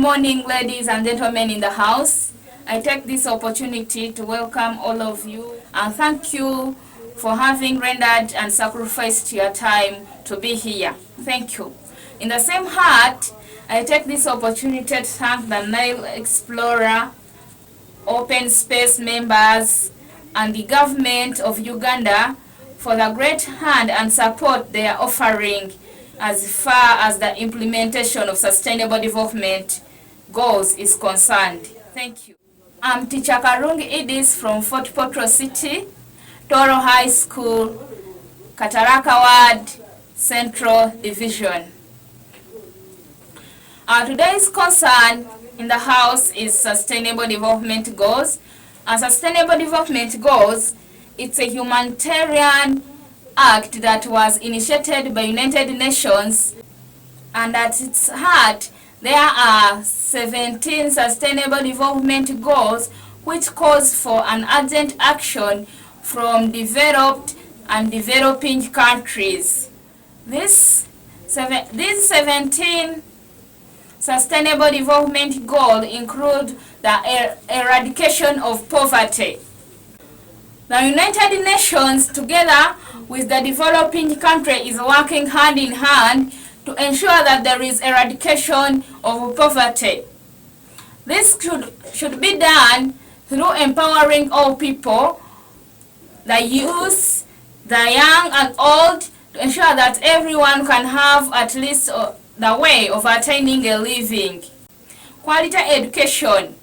morning, ladies and gentlemen in the house. I take this opportunity to welcome all of you and thank you for having rendered and sacrificed your time to be here. Thank you. In the same heart, I take this opportunity to thank the Nile Explorer, Open Space members, and the government of Uganda for the great hand and support they are offering as far as the implementation of sustainable development goals is concerned. Thank you. I'm teacher Karungi Edith from Fort Portal City, Toro High School, Kataraka Ward, Central Division. Today's concern in the house is sustainable development goals. And sustainable development goals, it's a humanitarian act that was initiated by United Nations, and at its heart there are 17 sustainable development goals which calls for an urgent action from developed and developing countries. These 17 sustainable development goals include the eradication of poverty. The United Nations, together with the developing country, is working hand in hand to ensure that there is eradication of poverty. This should be done through empowering all people, the youth, the young and old, to ensure that everyone can have at least the way of attaining a living. Quality education.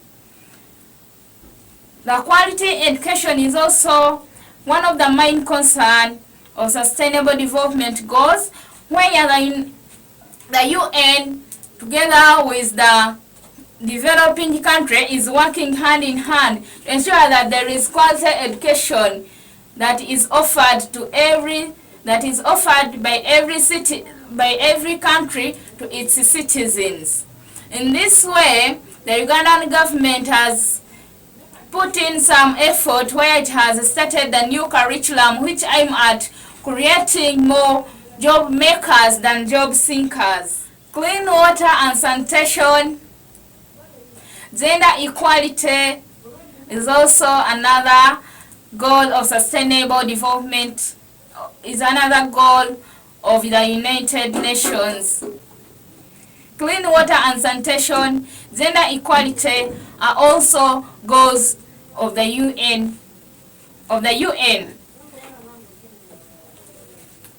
The quality education is also one of the main concerns of sustainable development goals, where the UN, together with the developing country, is working hand in hand to ensure that there is quality education that is offered by every country to its citizens. In this way, the Ugandan government has put in some effort where it has started the new curriculum which aims at creating more job makers than job seekers. Clean water and sanitation. Gender equality is also another goal of sustainable development, is another goal of the United Nations. Clean water and sanitation, gender equality are also goals of the UN.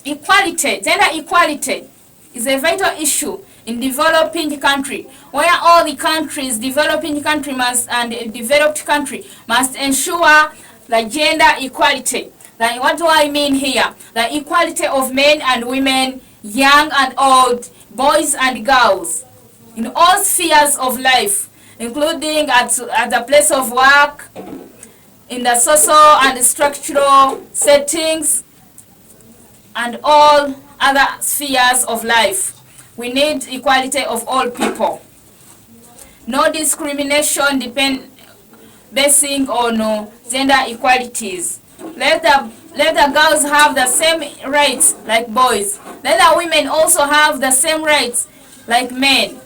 Equality, gender equality is a vital issue in developing country, where all the countries, developing country and developed country must ensure the gender equality. Like, what do I mean here? The equality of men and women, young and old, boys and girls, in all spheres of life, including at the place of work, in the social and structural settings, and all other spheres of life. We need equality of all people. No discrimination basing on gender equalities. Let the girls have the same rights like boys. Let the women also have the same rights like men.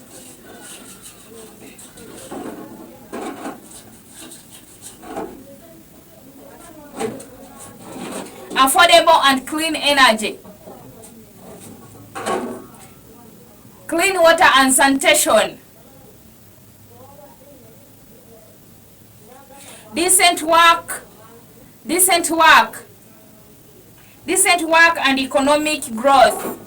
Affordable and clean energy. Clean water and sanitation. Decent work and economic growth.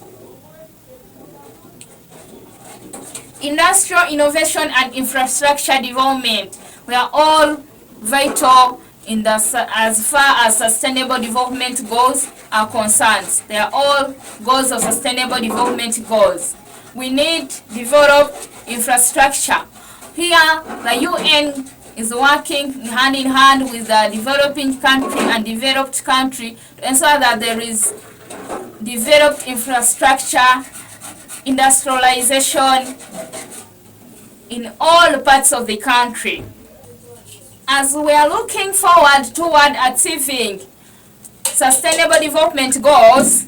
Industrial innovation and infrastructure development. We are all vital as far as sustainable development goals are concerned. They are all goals of sustainable development goals. We need developed infrastructure. Here, the UN is working hand in hand with the developing country and developed country to ensure that there is developed infrastructure, industrialization in all parts of the country. As we are looking forward toward achieving sustainable development goals,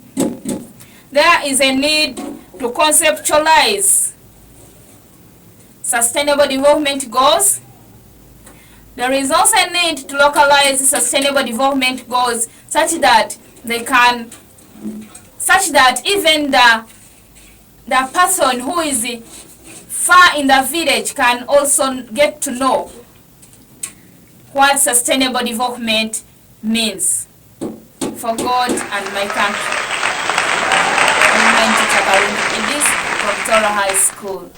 there is a need to conceptualize sustainable development goals. There is also a need to localize sustainable development goals such that even the person who is far in the village can also get to know what sustainable development means for God and my country. I'm teacher Karungi Edith from Toro High School.